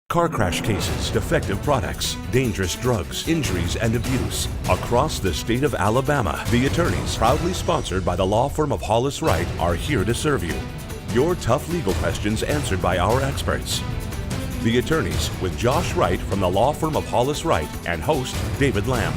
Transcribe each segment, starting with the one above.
Car crash cases, defective products, dangerous drugs, injuries, and abuse. Across the state of Alabama, the attorneys, proudly sponsored by the law firm of Hollis, Wright, are here to serve you. Your tough legal questions answered by our experts. The attorneys with Josh Wright from the law firm of Hollis, Wright, and host David Lamb.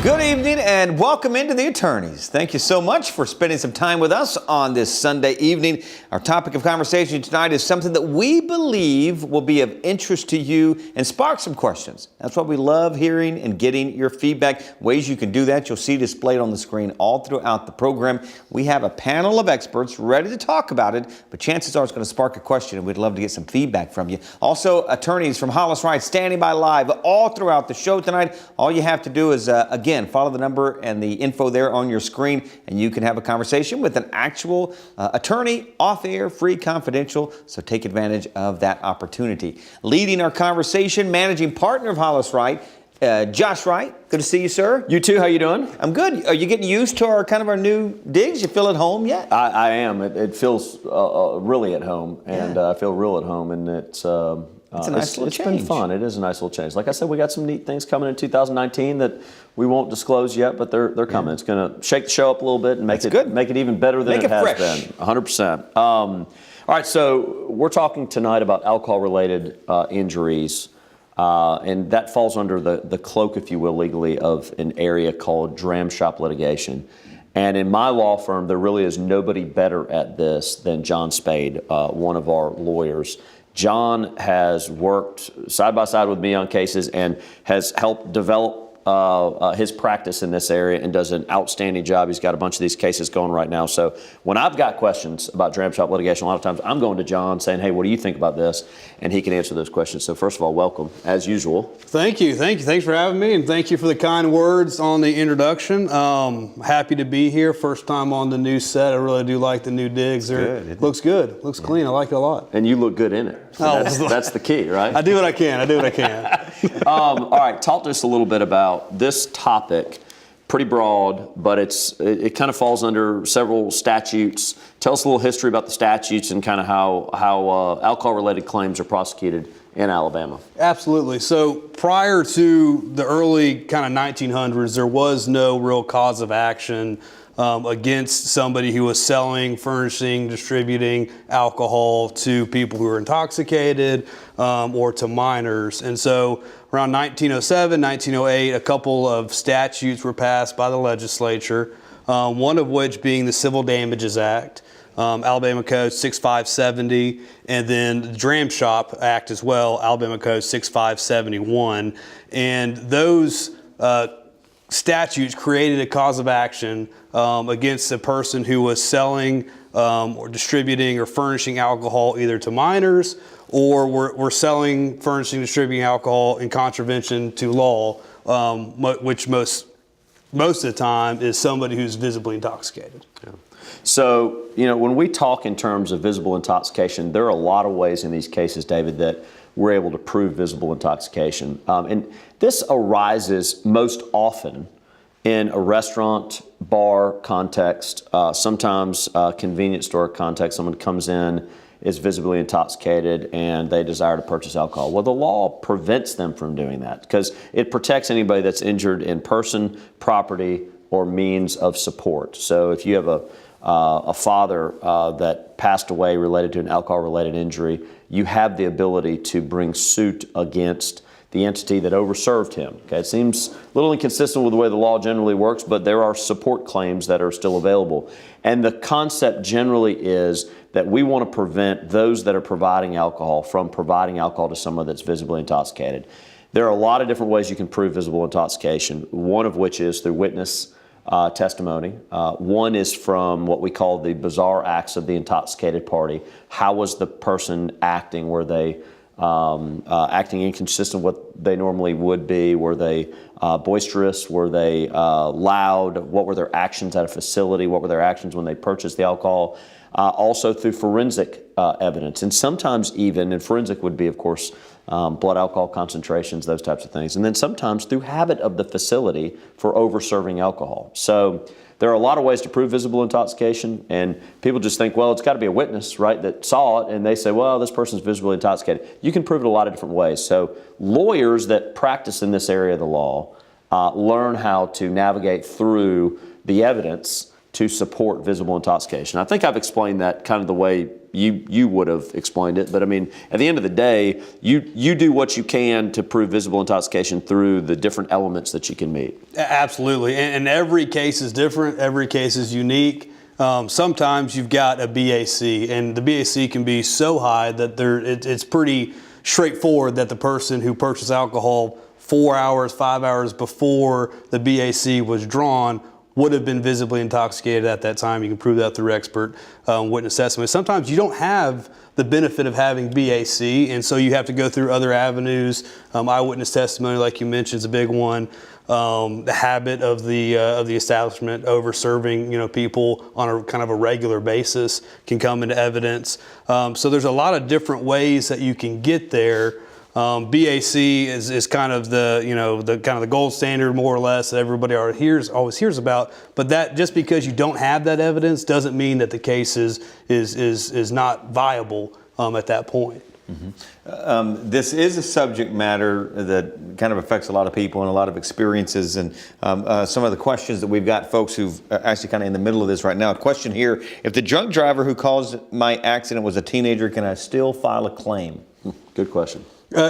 Good evening and welcome into the attorneys. Thank you so much for spending some time with us on this Sunday evening. Our topic of conversation tonight is something that we believe will be of interest to you and spark some questions. That's what we love hearing and getting your feedback. Ways you can do that, you'll see displayed on the screen all throughout the program. We have a panel of experts ready to talk about it, but chances are it's going to spark a question and we'd love to get some feedback from you. Also, attorneys from Hollis Wright standing by live all throughout the show tonight. All you have to do is, again, follow the number and the info there on your screen, and you can have a conversation with an actual attorney, off-air, free, confidential, so take advantage of that opportunity. Leading our conversation, managing partner of Hollis Wright, Josh Wright. Good to see you, sir. You too. How you doing? I'm good. Are you getting used to our new digs? You feel at home yet? I am. It feels really at home, and I feel real at home, and it's a nice little change. It's been fun. It is a nice little change. Like I said, we got some neat things coming in 2019 that we won't disclose yet, but they're coming. It's going to shake the show up a little bit and make it even better than it has fresh. Been. 100%. All right, so we're talking tonight about alcohol-related injuries, and that falls under the cloak, if you will, legally, of an area called Dram Shop litigation. And in my law firm, there really is nobody better at this than John Spade, one of our lawyers. John has worked side by side with me on cases and has helped develop his practice in this area and does an outstanding job. He's got a bunch of these cases going right now. So when I've got questions about Dram Shop litigation, a lot of times I'm going to John saying, hey, what do you think about this? And he can answer those questions. So first of all, welcome, as usual. Thank you. Thanks for having me, and thank you for the kind words on the introduction. Happy to be here. First time on the new set. I really do like the new digs. Looks good. Looks clean. I like it a lot. And you look good in it. So that's the key, right? I do what I can. All right, talk to us a little bit about this topic. Pretty broad, but it kind of falls under several statutes. Tell us a little history about the statutes and kind of how alcohol-related claims are prosecuted in Alabama. Absolutely. So prior to the early kind of 1900s, there was no real cause of action against somebody who was selling, furnishing, distributing alcohol to people who were intoxicated or to minors. And so around 1907, 1908, a couple of statutes were passed by the legislature, one of which being the Civil Damages Act, Alabama Code 6570, and then the Dram Shop Act as well, Alabama Code 6571. And those statutes created a cause of action against a person who was selling or distributing or furnishing alcohol either to minors or were selling, furnishing, distributing alcohol in contravention to law, which most of the time is somebody who's visibly intoxicated. Yeah. So, when we talk in terms of visible intoxication, there are a lot of ways in these cases, David, that we're able to prove visible intoxication. And this arises most often in a restaurant, bar context, sometimes convenience store context. Someone comes in, is visibly intoxicated, and they desire to purchase alcohol. Well, the law prevents them from doing that because it protects anybody that's injured in person, property, or means of support. So if you have a father that passed away related to an alcohol-related injury, you have the ability to bring suit against the entity that overserved him. Okay, it seems a little inconsistent with the way the law generally works, but there are support claims that are still available. And the concept generally is that we want to prevent those that are providing alcohol from providing alcohol to someone that's visibly intoxicated. There are a lot of different ways you can prove visible intoxication, one of which is through witness testimony. One is from what we call the bizarre acts of the intoxicated party. How was the person acting? Were they acting inconsistent with what they normally would be? Were they boisterous? Were they loud? What were their actions at a facility? What were their actions when they purchased the alcohol? also through forensic evidence, and sometimes even, and forensic would be, of course, blood alcohol concentrations, those types of things, and then sometimes through habit of the facility for over-serving alcohol. So there are a lot of ways to prove visible intoxication, and people just think, well, it's got to be a witness, right, that saw it, and they say, well, this person's visibly intoxicated. You can prove it a lot of different ways. So lawyers that practice in this area of the law learn how to navigate through the evidence to support visible intoxication. I think I've explained that kind of the way you would have explained it, but I mean, at the end of the day, you do what you can to prove visible intoxication through the different elements that you can meet. Absolutely, and every case is different, every case is unique. Sometimes you've got a BAC, and the BAC can be so high that it's pretty straightforward that the person who purchased alcohol 4 hours, 5 hours before the BAC was drawn would have been visibly intoxicated at that time. You can prove that through expert witness testimony. Sometimes you don't have the benefit of having BAC, and so you have to go through other avenues. Eyewitness testimony, like you mentioned, is a big one. The habit of the establishment over serving people on a kind of a regular basis can come into evidence. So there's a lot of different ways that you can get there. BAC is kind of the gold standard, more or less, that everybody always hears about. But that, just because you don't have that evidence doesn't mean that the case is not viable at that point. Mm-hmm. This is a subject matter that kind of affects a lot of people and a lot of experiences, and some of the questions that we've got folks who've actually kind of in the middle of this right now. A question here: if the drunk driver who caused my accident was a teenager, can I still file a claim? Good question.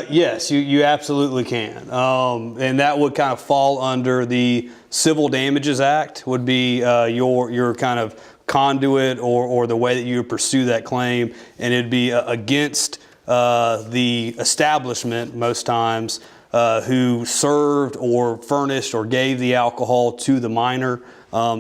Yes, you absolutely can. And that would kind of fall under the Civil Damages Act, would be your kind of conduit or the way that you would pursue that claim. And it'd be against the establishment most times who served or furnished or gave the alcohol to the minor.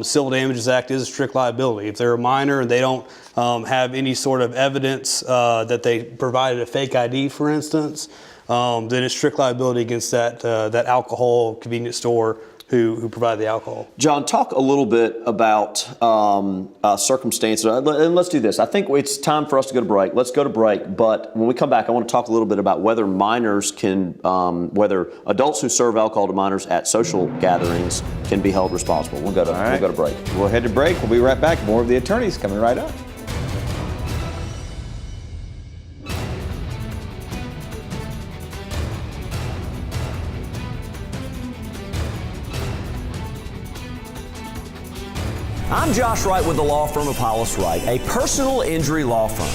Civil Damages Act is a strict liability. If they're a minor and they don't have any sort of evidence that they provided a fake ID, for instance, then it's strict liability against that alcohol convenience store who provided the alcohol. John, talk a little bit about circumstances, and let's do this. I think it's time for us to go to break. Let's go to break, but when we come back, I want to talk a little bit about whether minors can, whether adults who serve alcohol to minors at social gatherings can be held responsible. We'll go to break. We'll head to break. We'll be right back. More of the attorneys coming right up. I'm Josh Wright with the law firm of Hollis Wright, a personal injury law firm.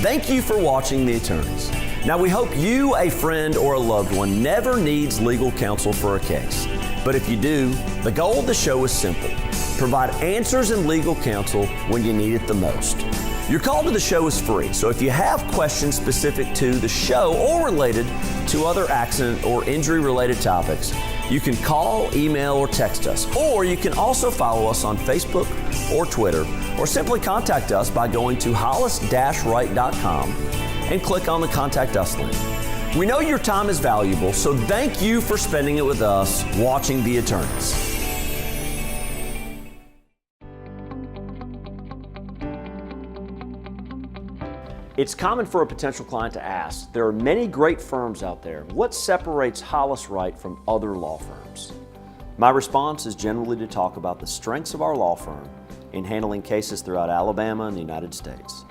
Thank you for watching The Attorneys. Now, we hope you, a friend, or a loved one never needs legal counsel for a case. But if you do, the goal of the show is simple: provide answers and legal counsel when you need it the most. Your call to the show is free, so if you have questions specific to the show or related to other accident or injury-related topics, you can call, email, or text us. Or you can also follow us on Facebook or Twitter, or simply contact us by going to hollis-wright.com and click on the Contact Us link. We know your time is valuable, so thank you for spending it with us watching The Attorneys. It's common for a potential client to ask, there are many great firms out there. What separates Hollis Wright from other law firms? My response is generally to talk about the strengths of our law firm in handling cases throughout Alabama and the United States.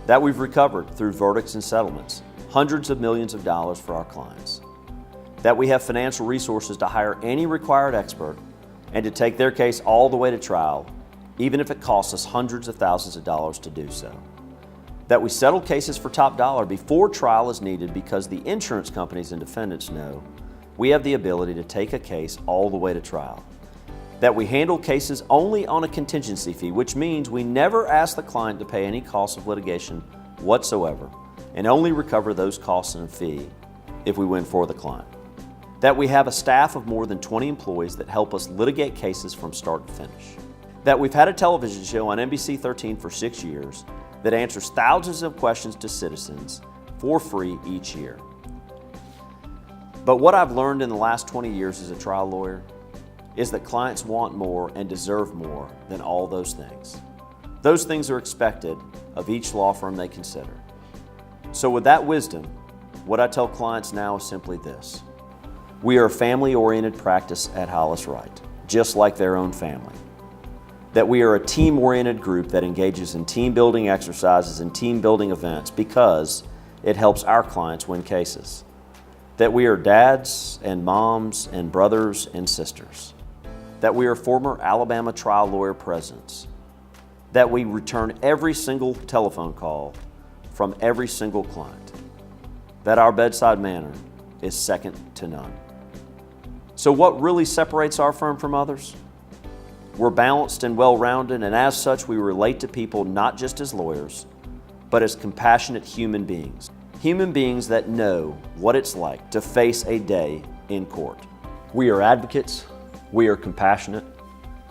That we've recovered through verdicts and settlements, hundreds of millions of dollars for our clients. That we have financial resources to hire any required expert and to take their case all the way to trial, even if it costs us hundreds of thousands of dollars to do so. That we settle cases for top dollar before trial is needed because the insurance companies and defendants know we have the ability to take a case all the way to trial. That we handle cases only on a contingency fee, which means we never ask the client to pay any costs of litigation whatsoever and only recover those costs in a fee if we win for the client. That we have a staff of more than 20 employees that help us litigate cases from start to finish. That we've had a television show on NBC 13 for 6 years that answers thousands of questions to citizens for free each year. But what I've learned in the last 20 years as a trial lawyer is that clients want more and deserve more than all those things. Those things are expected of each law firm they consider. So with that wisdom, what I tell clients now is simply this. We are a family-oriented practice at Hollis Wright, just like their own family. That we are a team-oriented group that engages in team-building exercises and team-building events because it helps our clients win cases. That we are dads and moms and brothers and sisters. That we are former Alabama trial lawyer presidents. That we return every single telephone call from every single client. That our bedside manner is second to none. So what really separates our firm from others? We're balanced and well-rounded, and as such, we relate to people not just as lawyers, but as compassionate human beings. Human beings that know what it's like to face a day in court. We are advocates, we are compassionate,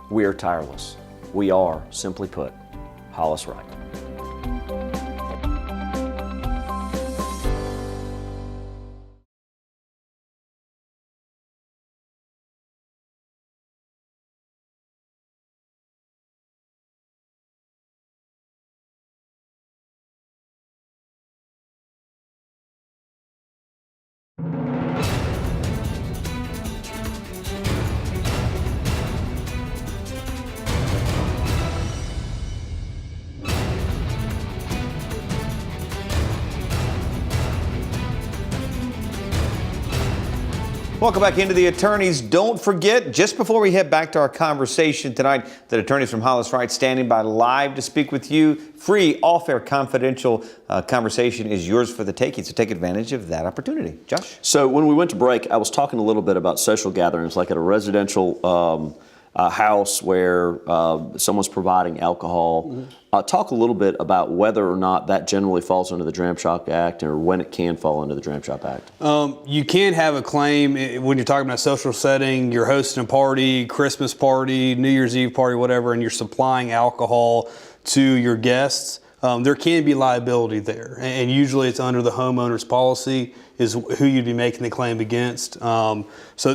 we are tireless. We are, simply put, Hollis Wright. Welcome back into the Attorneys. Don't forget, just before we head back to our conversation tonight, that attorneys from Hollis Wright standing by live to speak with you. Free, all-fair, confidential conversation is yours for the taking, so take advantage of that opportunity. Josh? So when we went to break, I was talking a little bit about social gatherings, like at a residential house where someone's providing alcohol. Talk a little bit about whether or not that generally falls under the Dram Shop Act, or when it can fall under the Dram Shop Act. You can have a claim when you're talking about a social setting, you're hosting a party, Christmas party, New Year's Eve party, whatever, and you're supplying alcohol to your guests. There can be liability there, and usually it's under the homeowner's policy is who you'd be making the claim against. So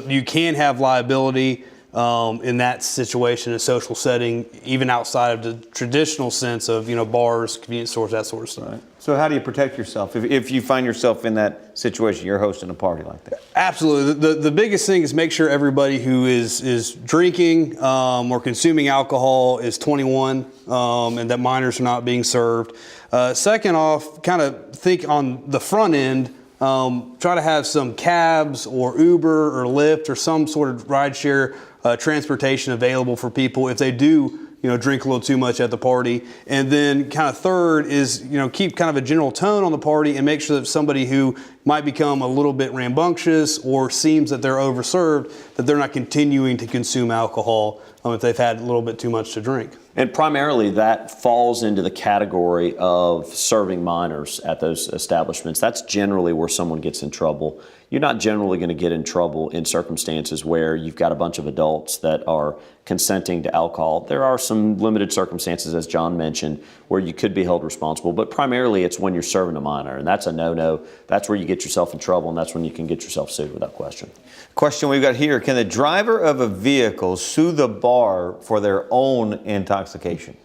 you can have liability in that situation, a social setting, even outside of the traditional sense of, bars, convenience stores, that sort of stuff. Right. So how do you protect yourself if you find yourself in that situation, you're hosting a party like that? Absolutely. The biggest thing is make sure everybody who is drinking or consuming alcohol is 21 and that minors are not being served. Second off, kind of think on the front end, try to have some cabs or Uber or Lyft or some sort of rideshare transportation available for people if they do drink a little too much at the party. And then kind of third is, keep kind of a general tone on the party and make sure that somebody who might become a little bit rambunctious or seems that they're overserved, that they're not continuing to consume alcohol if they've had a little bit too much to drink. And primarily that falls into the category of serving minors at those establishments. That's generally where someone gets in trouble. You're not generally going to get in trouble in circumstances where you've got a bunch of adults that are consenting to alcohol. There are some limited circumstances, as John mentioned, where you could be held responsible, but primarily it's when you're serving a minor, and that's a no-no. That's where you get yourself in trouble, and that's when you can get yourself sued without question. Question we've got here, can the driver of a vehicle sue the bar for their own intoxication?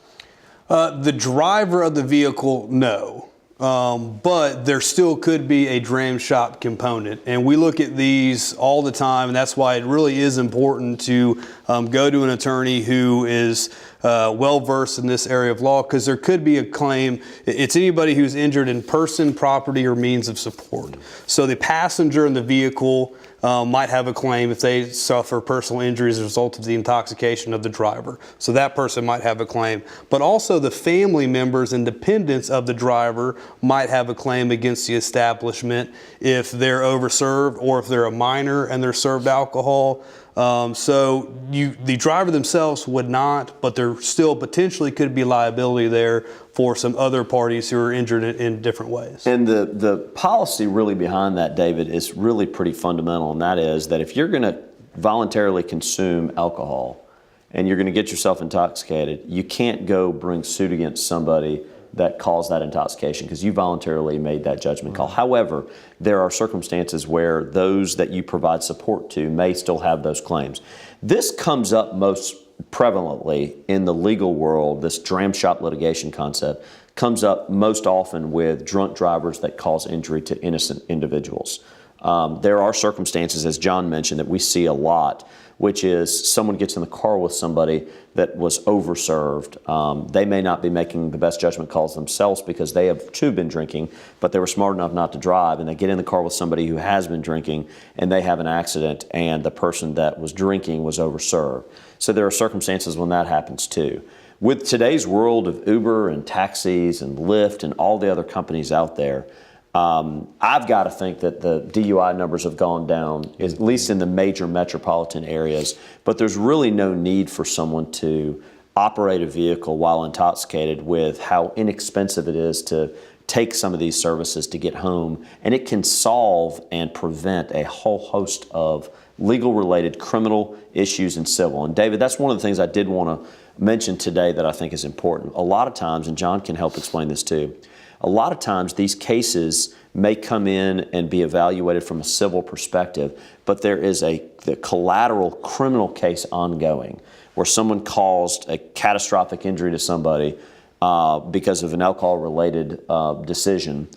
The driver of the vehicle, no. But there still could be a dram shop component, and we look at these all the time, and that's why it really is important to go to an attorney who is well versed in this area of law, because there could be a claim. It's anybody who's injured in person, property, or means of support. So the passenger in the vehicle might have a claim if they suffer personal injuries as a result of the intoxication of the driver. So that person might have a claim. But also the family members and dependents of the driver might have a claim against the establishment if they're overserved or if they're a minor and they're served alcohol. So the driver themselves would not, but there still potentially could be liability there for some other parties who are injured in different ways. And the policy really behind that, David, is really pretty fundamental, and that is that if you're going to voluntarily consume alcohol and you're going to get yourself intoxicated, you can't go bring suit against somebody that caused that intoxication because you voluntarily made that judgment call. However, there are circumstances where those that you provide support to may still have those claims. This comes up most prevalently in the legal world, this dram shop litigation concept comes up most often with drunk drivers that cause injury to innocent individuals. There are circumstances, as John mentioned, that we see a lot, which is someone gets in the car with somebody that was overserved. They may not be making the best judgment calls themselves because they have too been drinking, but they were smart enough not to drive, and they get in the car with somebody who has been drinking, and they have an accident, and the person that was drinking was overserved. So there are circumstances when that happens too. With today's world of Uber and taxis and Lyft and all the other companies out there, I've got to think that the DUI numbers have gone down, at least in the major metropolitan areas, but there's really no need for someone to operate a vehicle while intoxicated with how inexpensive it is to take some of these services to get home, and it can solve and prevent a whole host of legal-related criminal issues and civil. And David, that's one of the things I did want to mention today that I think is important. A lot of times, and John can help explain this too, a lot of times these cases may come in and be evaluated from a civil perspective, but there is the collateral criminal case ongoing where someone caused a catastrophic injury to somebody because of an alcohol-related decision,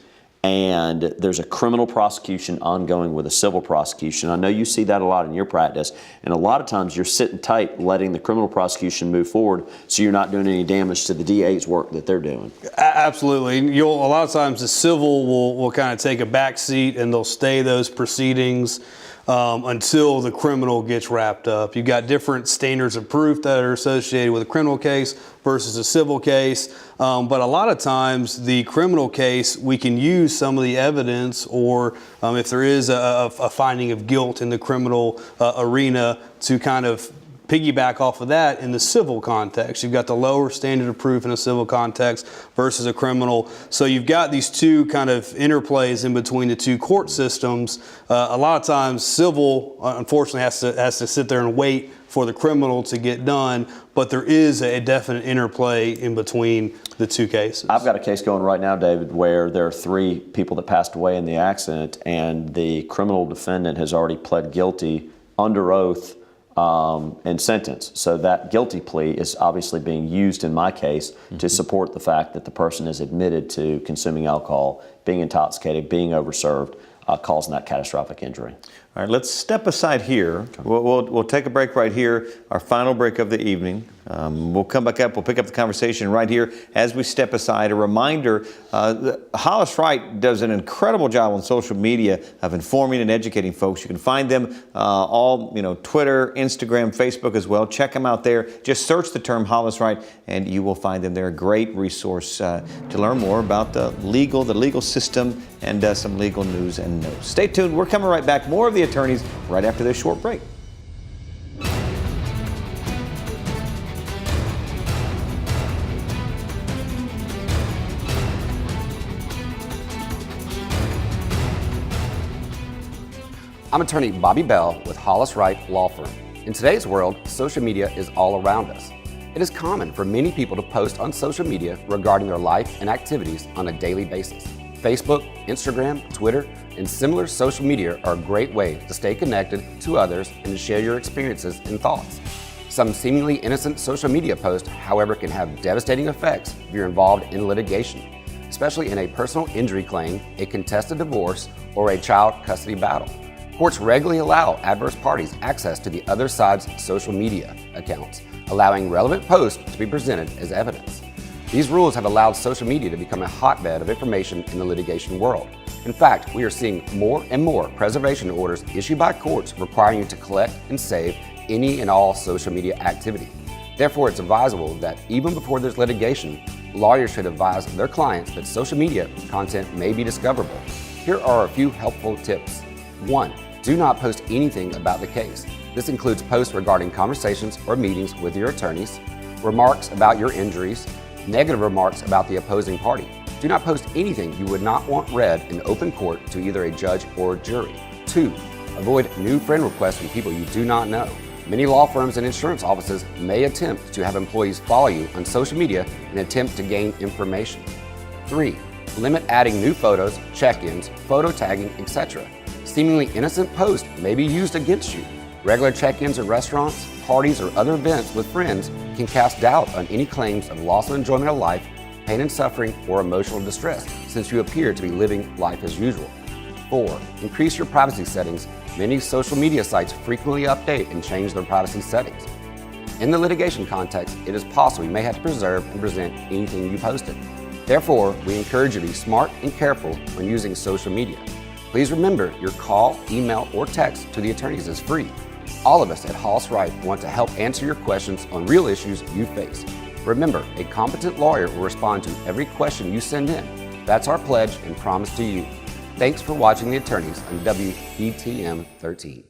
and there's a criminal prosecution ongoing with a civil prosecution. I know you see that a lot in your practice, and a lot of times you're sitting tight letting the criminal prosecution move forward so you're not doing any damage to the DA's work that they're doing. Absolutely. A lot of times the civil will kind of take a back seat, and they'll stay those proceedings until the criminal gets wrapped up. You've got different standards of proof that are associated with a criminal case versus a civil case. But a lot of times the criminal case, we can use some of the evidence, or if there is a finding of guilt in the criminal arena, to kind of piggyback off of that in the civil context. You've got the lower standard of proof in a civil context versus a criminal. So you've got these two kind of interplays in between the two court systems. A lot of times civil, unfortunately, has to sit there and wait for the criminal to get done, but there is a definite interplay in between the two cases. I've got a case going right now, David, where there are 3 people that passed away in the accident, and the criminal defendant has already pled guilty under oath and sentenced. So that guilty plea is obviously being used in my case to support the fact that the person is admitted to consuming alcohol, being intoxicated, being overserved, causing that catastrophic injury. All right, let's step aside here. Okay. We'll take a break right here, our final break of the evening. We'll come back up. We'll pick up the conversation right here as we step aside. A reminder, Hollis Wright does an incredible job on social media of informing and educating folks. You can find them all, Twitter, Instagram, Facebook as well. Check them out there. Just search the term Hollis Wright and you will find them. They're a great resource to learn more about the legal system and some legal news and notes. Stay tuned. We're coming right back. More of the attorneys right after this short break. I'm attorney Bobby Bell with Hollis Wright Law Firm. In today's world, social media is all around us. It is common for many people to post on social media regarding their life and activities on a daily basis. Facebook, Instagram, Twitter, and similar social media are a great way to stay connected to others and to share your experiences and thoughts. Some seemingly innocent social media posts, however, can have devastating effects if you're involved in litigation, especially in a personal injury claim, a contested divorce, or a child custody battle. Courts regularly allow adverse parties access to the other side's social media accounts, allowing relevant posts to be presented as evidence. These rules have allowed social media to become a hotbed of information in the litigation world. In fact, we are seeing more and more preservation orders issued by courts requiring you to collect and save any and all social media activity. Therefore, it's advisable that even before there's litigation, lawyers should advise their clients that social media content may be discoverable. Here are a few helpful tips. 1. Do not post anything about the case. This includes posts regarding conversations or meetings with your attorneys, remarks about your injuries, negative remarks about the opposing party. Do not post anything you would not want read in open court to either a judge or jury. 2. Avoid new friend requests from people you do not know. Many law firms and insurance offices may attempt to have employees follow you on social media in an attempt to gain information. 3. Limit adding new photos, check-ins, photo tagging, etc. Seemingly innocent posts may be used against you. Regular check-ins at restaurants, parties or other events with friends can cast doubt on any claims of loss of enjoyment of life, pain and suffering, or emotional distress, since you appear to be living life as usual. 4. Increase your privacy settings. Many social media sites frequently update and change their privacy settings. In the litigation context, it is possible you may have to preserve and present anything you posted. Therefore, we encourage you to be smart and careful when using social media. Please remember, your call, email, or text to the attorneys is free. All of us at Hollis Wright want to help answer your questions on real issues you face. Remember, a competent lawyer will respond to every question you send in. That's our pledge and promise to you. Thanks for watching The Attorneys on WBTM 13.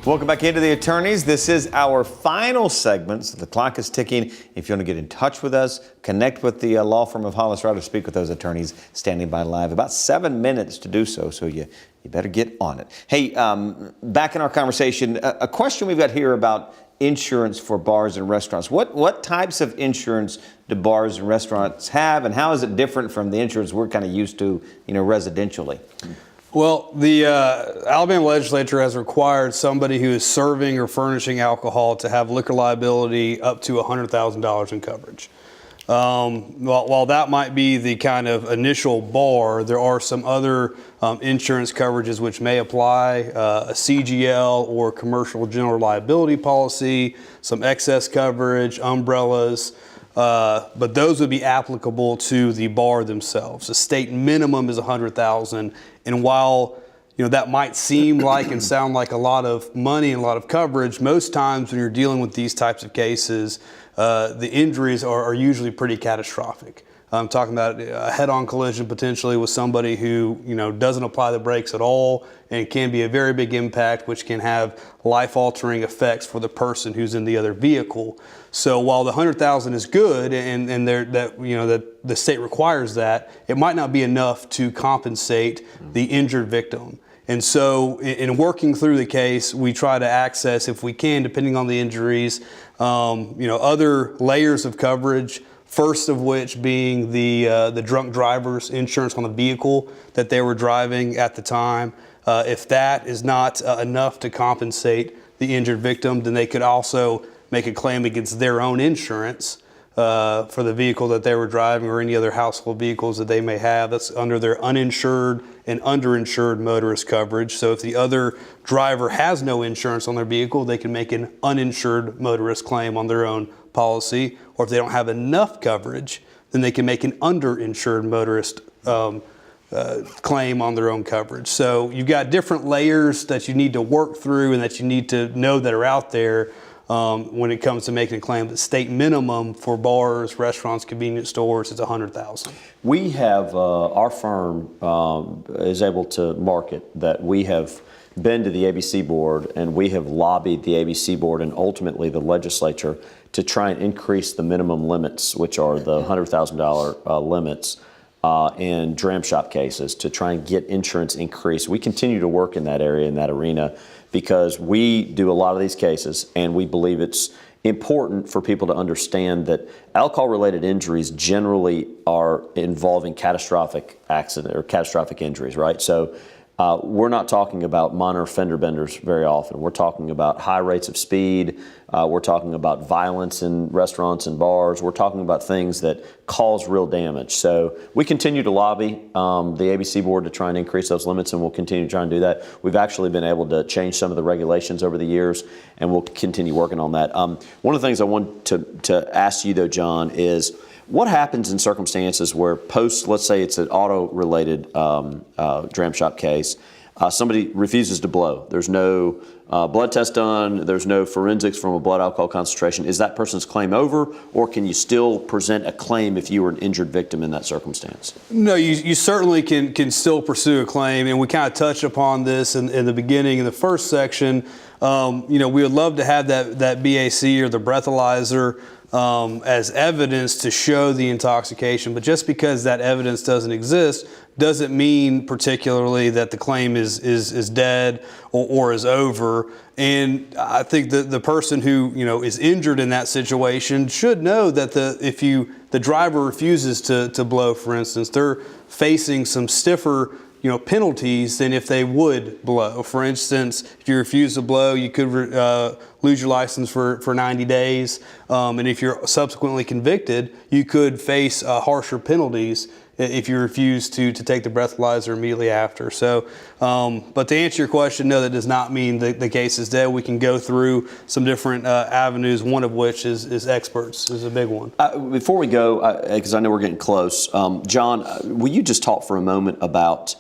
Welcome back into The Attorneys. This is our final segment, so the clock is ticking. If you want to get in touch with us, connect with the law firm of Hollis Wright, or speak with those attorneys standing by live, about 7 minutes to do so, so you better get on it. Hey, back in our conversation, a question we've got here about insurance for bars and restaurants. What types of insurance do bars and restaurants have, and how is it different from the insurance we're kind of used to, residentially? Well, the Alabama legislature has required somebody who is serving or furnishing alcohol to have liquor liability up to $100,000 in coverage. While that might be the kind of initial bar, there are some other insurance coverages which may apply, a CGL or commercial general liability policy, some excess coverage, umbrellas, but those would be applicable to the bar themselves. The state minimum is $100,000, and while that might seem like and sound like a lot of money and a lot of coverage, most times when you're dealing with these types of cases, the injuries are usually pretty catastrophic. I'm talking about a head-on collision potentially with somebody who doesn't apply the brakes at all, and it can be a very big impact, which can have life-altering effects for the person who's in the other vehicle. So while the $100,000 is good, and that the state requires that, it might not be enough to compensate the injured victim. And so in working through the case, we try to access, if we can, depending on the injuries, other layers of coverage. First of which being the drunk driver's insurance on the vehicle that they were driving at the time. If that is not enough to compensate the injured victim, then they could also make a claim against their own insurance for the vehicle that they were driving or any other household vehicles that they may have. That's under their uninsured and underinsured motorist coverage. So if the other driver has no insurance on their vehicle, they can make an uninsured motorist claim on their own policy. Or if they don't have enough coverage, then they can make an underinsured motorist claim on their own coverage. So you've got different layers that you need to work through and that you need to know that are out there when it comes to making a claim. The state minimum for bars, restaurants, convenience stores is $100,000. We have, our firm is able to market that we have been to the ABC board and we have lobbied the ABC board and ultimately the legislature to try and increase the minimum limits, which are the $100,000 limits in Dram Shop cases, to try and get insurance increased. We continue to work in that area, in that arena, because we do a lot of these cases and we believe it's important for people to understand that alcohol-related injuries generally are involving catastrophic accident or catastrophic injuries, right? So we're not talking about minor fender benders very often. We're talking about high rates of speed. We're talking about violence in restaurants and bars. We're talking about things that cause real damage. So we continue to lobby the ABC board to try and increase those limits, and we'll continue to try and do that. We've actually been able to change some of the regulations over the years, and we'll continue working on that. One of the things I want to ask you, though, John, is what happens in circumstances where let's say it's an auto-related Dram Shop case, somebody refuses to blow. There's no blood test done. There's no forensics from a blood alcohol concentration. Is that person's claim over, or can you still present a claim if you were an injured victim in that circumstance? No, you certainly can still pursue a claim, and we kind of touched upon this in the beginning in the first section. We would love to have that BAC or the breathalyzer as evidence to show the intoxication, but just because that evidence doesn't exist doesn't mean particularly that the claim is dead or is over. And I think the person who is injured in that situation should know that if the driver refuses to blow, for instance, they're facing some stiffer penalties than if they would blow. For instance, if you refuse to blow, you could lose your license for 90 days. And if you're subsequently convicted, you could face harsher penalties if you refuse to take the breathalyzer immediately after. So, but to answer your question, no, that does not mean the case is dead. We can go through some different avenues, one of which is experts is a big one. Before we go, because I know we're getting close, John, will you just talk for a moment about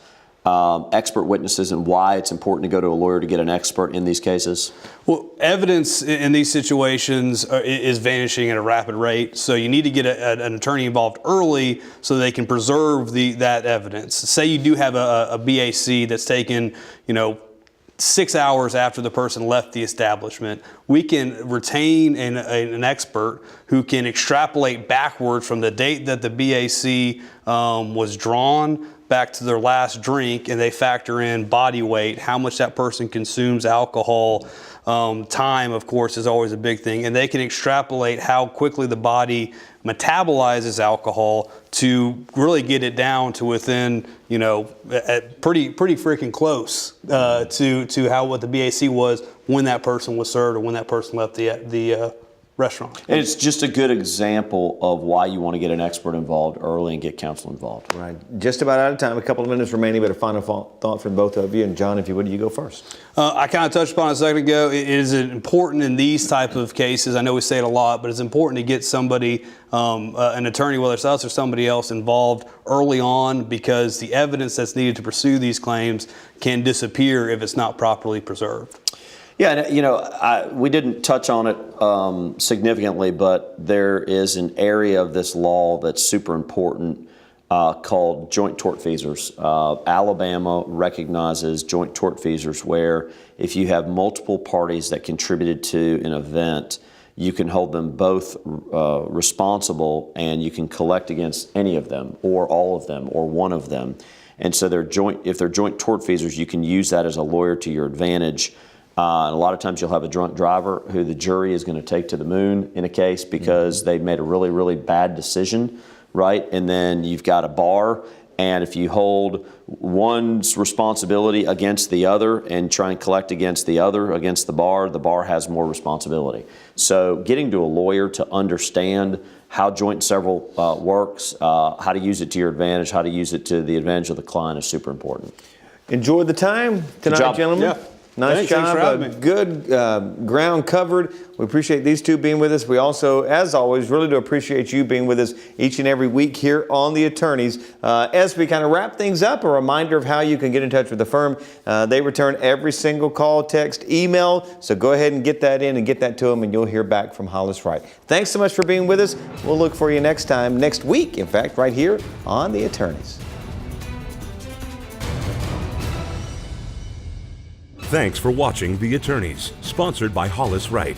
expert witnesses and why it's important to go to a lawyer to get an expert in these cases? Well, evidence in these situations is vanishing at a rapid rate, so you need to get an attorney involved early so they can preserve that evidence. Say you do have a BAC that's taken, 6 hours after the person left the establishment. We can retain an expert who can extrapolate backwards from the date that the BAC was drawn back to their last drink, and they factor in body weight, how much that person consumes alcohol. Time, of course, is always a big thing, and they can extrapolate how quickly the body metabolizes alcohol to really get it down to within, at pretty freaking close to what the BAC was when that person was served or when that person left the restaurant. And it's just a good example of why you want to get an expert involved early and get counsel involved. Right. Just about out of time. A couple of minutes remaining, but a final thought from both of you. And John, if you would, you go first. I kind of touched upon it a second ago. It is important in these type of cases. I know we say it a lot, but it's important to get somebody, an attorney, whether it's us or somebody else, involved early on, because the evidence that's needed to pursue these claims can disappear if it's not properly preserved. Yeah, we didn't touch on it significantly, but there is an area of this law that's super important called joint tortfeasors. Alabama recognizes joint tortfeasors where if you have multiple parties that contributed to an event, you can hold them both responsible, and you can collect against any of them or all of them or one of them. And so if they're joint tortfeasors, you can use that as a lawyer to your advantage. And a lot of times you'll have a drunk driver who the jury is going to take to the moon in a case because they've made a really, really bad decision, right? And then you've got a bar, and if you hold one's responsibility against the other and try and collect against the other, against the bar has more responsibility. So getting to a lawyer to understand how joint and several works, how to use it to your advantage, how to use it to the advantage of the client is super important. Enjoyed the time tonight, gentlemen. Yeah. Nice job. Thanks for having me. Good ground covered. We appreciate these two being with us. We also, as always, really do appreciate you being with us each and every week here on The Attorneys. As we kind of wrap things up, a reminder of how you can get in touch with the firm. They return every single call, text, email. So go ahead and get that in and get that to them, and you'll hear back from Hollis Wright. Thanks so much for being with us. We'll look for you next week, in fact, right here on The Attorneys. Thanks for watching The Attorneys, sponsored by Hollis Wright.